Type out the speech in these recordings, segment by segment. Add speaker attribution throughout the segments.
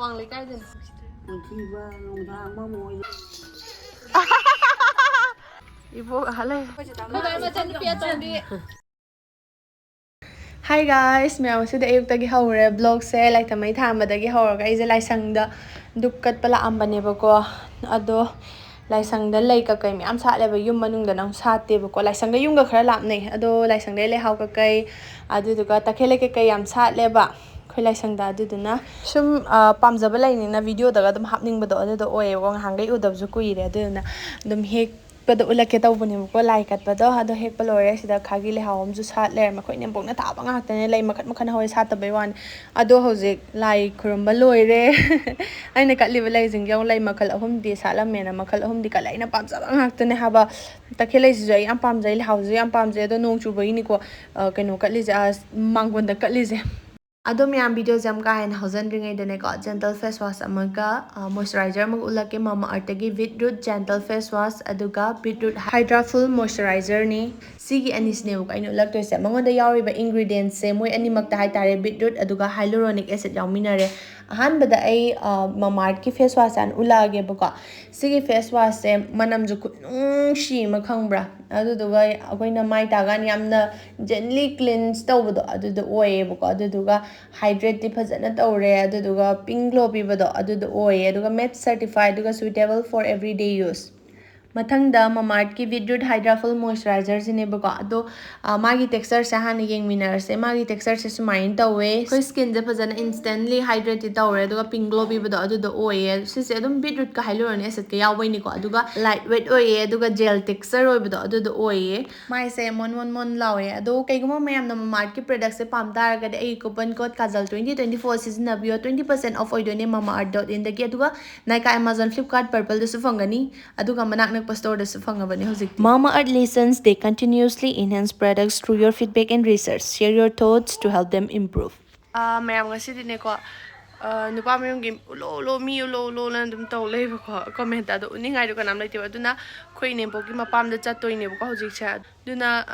Speaker 1: awang lấy cái gì ibu hale Hi guys, मैं उसे दे एक तक हाउ रहे ब्लॉग से लाइक तमें था हम बता कि हाउ रहा इसे लाइक संग द दुक्कत पला आंबने बको अदो लाइक संग द लाइक का कई में आम साले बे युम मनुंग द नाम साते बको लाइक संग युम का खरा लाप नहीं अदो लाइक संग दे ले हाउ का कई अदो दुका तकेले के कई आम साले बा खोई लाइक संग द अदो दुना शुम पाम जब लाइक नहीं ना वीडियो दगा तुम हापनिंग बदो अदो ओए वो हांगे उदब जो कोई रे अदो दुना तुम हेक पदो उलके तौबने को लाइक पदो अदो हेक पलोरे सिदा खागी ले हाउ जो सात ले मखोई ने बोंगना ताबा ngaktane lai makat makan hoi sa tabai wan ado hojik lai khurumba loire aina katliba lai jingyang lai makal ahum di sala mena makal ahum di kalai na pamjaba ngaktane haba takhilai jai am pamjai hauji am pamjai ado nong chubai ni ko kaino katli ja manggon da katli je Ado miyam video jam ka hen hausan ringai dane ko gentle face wash amaga moisturizer mag ulake mama artagi beetroot gentle face wash aduga beetroot hydra full moisturizer ni sigi anisne ko ainu ulak to se mangonda yawi ba ingredients se moi animak ta hai tare beetroot aduga hyaluronic acid yawminare ahan bada ai mama art ki face wash an ulage bako sigi face wash se manam ju nung shi ma khangbra aduga akoina mai ta gan yamna gently cleanse tawdo aduda oye bako aduga hydrate di phajana tawre aduga pink glow pibado aduda oye aduga matte certified aduga suitable for everyday use mathangda mamart ki beetroot hydra full moisturizer sine bako ado magi texture se han yeng minar se magi texture se sumain tawe koi skin je phajana instantly hydrated tawre aduga pink glow pibado aduda oye sise adum beetroot ka hyaluronic acid ka yawbai ni ko aduga lightweight oye aduga gel texture oibado aduda oye mai se mon lawe ado kaiguma mayam na mamart ki product se pam taraga de ai coupon code kajal 2024 season abio 20% off oidone mamaart.in da ki aduga naika amazon flipkart purple de su fangani aduga manak Mama Earth listens, they continuously enhance products through your feedback and research. Share your thoughts to help them improve. Mayam kasi din ko nupa mo yung game ulo lan dum taw lay ko comment ado uningai do kanam lay tiwa duna khoi Enempokki mapamda chatoi ne ko hojik cha duna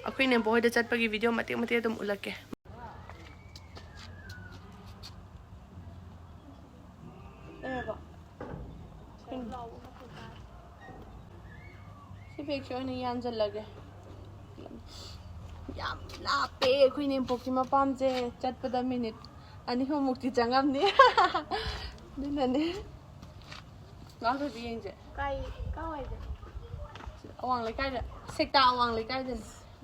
Speaker 1: akhoi Enempokki da chat pagi video mate dum ulake picture ni yan jal lage yam lape khoi Enempokki mapam je chat pada minute ani ho mukti changam ni dinane ga so bi yeng je kai wai je awang le kai de sekta awang le kai de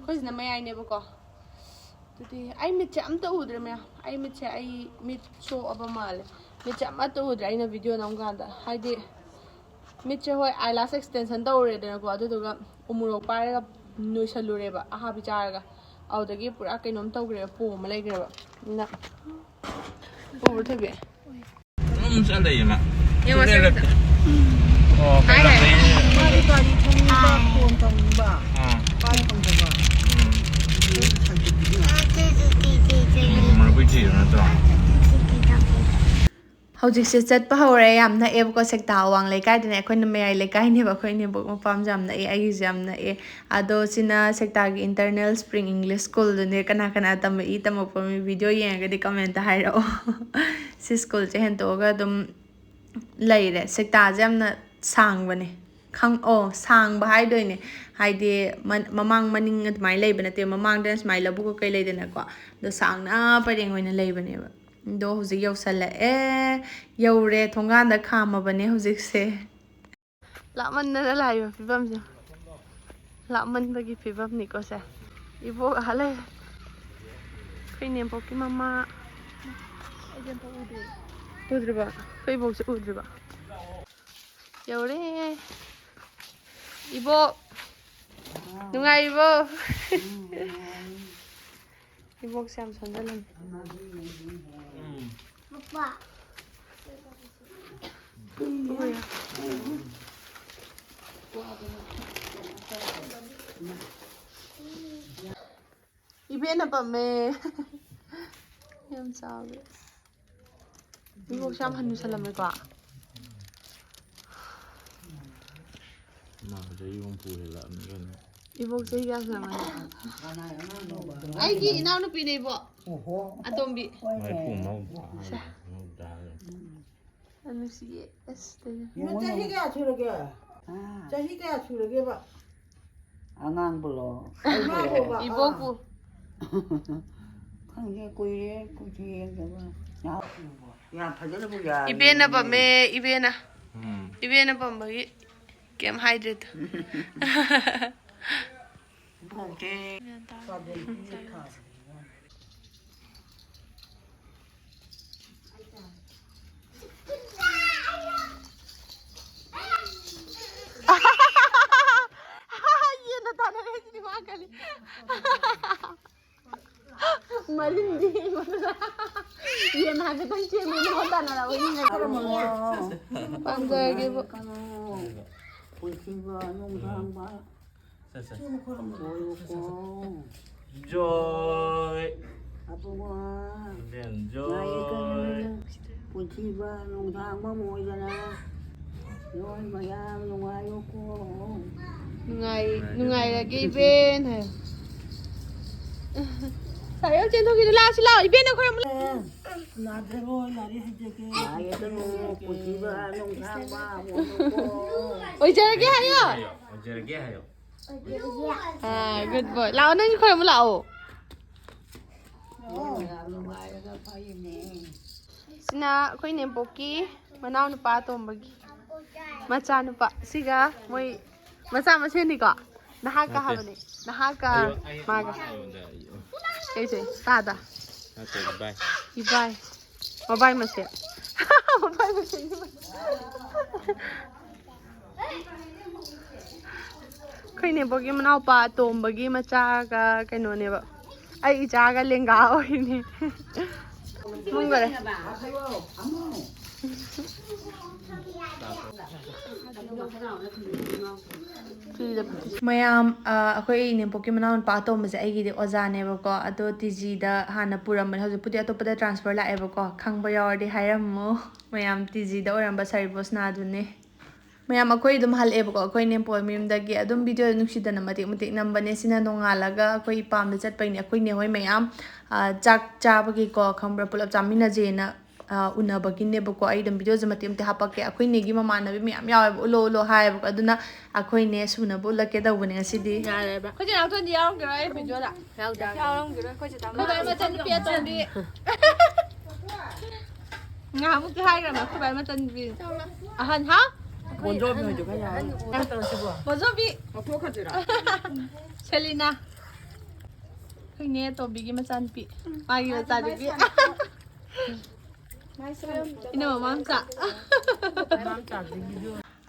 Speaker 1: khoi na mai ai ne ba ko tudi ai mit che am ta udre me ai mit che ai mit show aba male mit che am ta udre ai na video nam ga da haidi Mitche hoi eyelash extension tawre dena ko aduga umuro pairaga noisalureba aha bicharaga awdagi pura kainom tawgre po ma legreba na po thebe
Speaker 2: sala yema
Speaker 1: yema sala
Speaker 2: oh kaya
Speaker 1: bari thongba phone tongba pai thongba
Speaker 2: marbuji na to
Speaker 1: Hojik se chat pa hore yam na eb ko sekta awang le kai dine khoi na mai le kai ne ba khoi ne bok mapam jam na ai jam na ado sina sekta gi internal spring english school ne kana tam pa mi video yeng ga di comment hai ro si school che hen to ga dum lai re sekta jam na sang bane khang o sang ba hai doi ne hai de mamang maning mai lai bane te mamang dance mai labu ko kai lai de na ko do sang na pa reng oina lai bane ba do hujik yausala yaure thonganda khamabane hujik se laman na layo pibam je laman bagi pibam ni ko se ibo hale khoi Enempokki mama ajem pa udri ba khoi bok se udri ba yaure ibo nungai ibo ibo sam sandalan Papa. Eben apa me? Yang sabi. Ibu siya hanu salam me ko.
Speaker 2: Ma jadi wong pulih lah kan.
Speaker 1: Ibu saya sama. Ai ki inaw na pinay po. Atombi.
Speaker 2: Mai pu mau.
Speaker 1: 누시에 에스테.
Speaker 3: 이거 자기가 저러게. 자기가 저러게 봐.
Speaker 4: 안강 불러.
Speaker 3: 엄마고 봐.
Speaker 1: 이보부.
Speaker 4: 강제 꾸이래 꾸지 봐. 야 파절을 보야.
Speaker 1: 이베나 밤에 이베나. 이베나 밤에 게임 하이드레트.
Speaker 4: 오케이.
Speaker 1: Iya na tanah na sini makali. Malindi mana? Iya na kita cuma mau tanah lah ini. Panjang gitu.
Speaker 4: 보시가 농장 봐. 보이고.
Speaker 2: Enjoy.
Speaker 4: 아빠가
Speaker 2: Enjoy.
Speaker 4: 보시가 농장 봐 모이잖아. 너희 뭐야 농아였고.
Speaker 1: Nungai lagi Eben. Saya centok gitu lah sila. Eben aku yang
Speaker 3: 나대로 나리 해줄게.
Speaker 4: 아이들은 보시가 농장 봐 모이고.
Speaker 1: Oh jadi ayo.
Speaker 2: Ajar lagi ayo.
Speaker 1: Ah good boy. Lau nang kau yang lau.
Speaker 4: 농아가 파이네.
Speaker 1: Sina ko Enempokki manaw na pa tombagi. Macha na pa. Siga moy macha ni ko. Nahaka habane. Nahaka maga. Kaise tada.
Speaker 2: Okay, bye.
Speaker 1: Ibay. Mabay masya. Mabay masya. Ko Enempokki manaw pa tombagi macha ka kaino ne ba. Ay icha ka lenga oy ni. Mungare. Mayam akhoi Enempokki manaw pa atom se aigi de oza ne ba ko ado tg da hana puram ban hoje puti atopa da transfer la e ba ko khangba yaw de hairam mo mayam tg da oram ba saribos na du ne mayam akhoi dum hal e ba ko akhoi Enempokki mim da gi adum video nuksi da na mati mati namba ne sina nongalaga akhoi pam da chat pai ne akhoi ne hoi mayam chak cha ba gi ko khambra pulap chamina je na unabagi ne ba ko ai dum video jamati umte hapake akhoi ne gi mama na bi myam yaw ulo ulo hai ba aduna akhoi ne suna bu lake da bune sidi
Speaker 5: Ko je nào tuần đi không? Cái video đã. Không được. Ko je tao. Ko ba ma chân pia tuần đi. Nga mo ki hai ra ma ko ba ma chân bi. Han ha?
Speaker 3: 먼저 보여줘 그냥.
Speaker 5: 먼저 bi.
Speaker 3: 어떡하지라.
Speaker 5: Selina. Khoi ne to bi gi ma chan pi. Ma gi ma chan bi. Ina ma sa.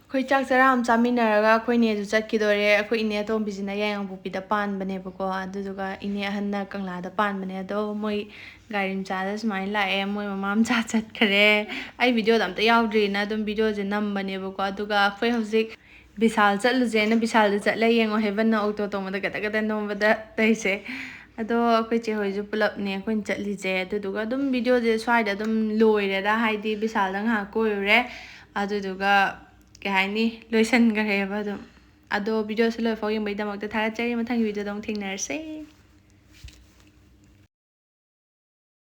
Speaker 1: khoi chak charam chaminaraga khoi ne ju chatkidore akhoi ine tom bizina yang bupi da pan bane ba ko adu juga ine hanna kangla da pan bane do moi garim cha da smai la e moi mamam cha chat khare ai video dam ta yaudri na dum video je nam bane ba ko aduga khoi hojik bisal chatlu je na bisal da chatla yengo heaven na auto to ma da gata nom ba da taise ado akhoi che hoi ju pulap ne khoi chatli je aduga dum video je swai da dum loire da haidi bisal dang ha ko re aduga cái hai ni lôi sân cái này vào đó, ado video sẽ lôi phóng những bài đăng một cái thằng chơi mà thằng video đông thiên nở sẽ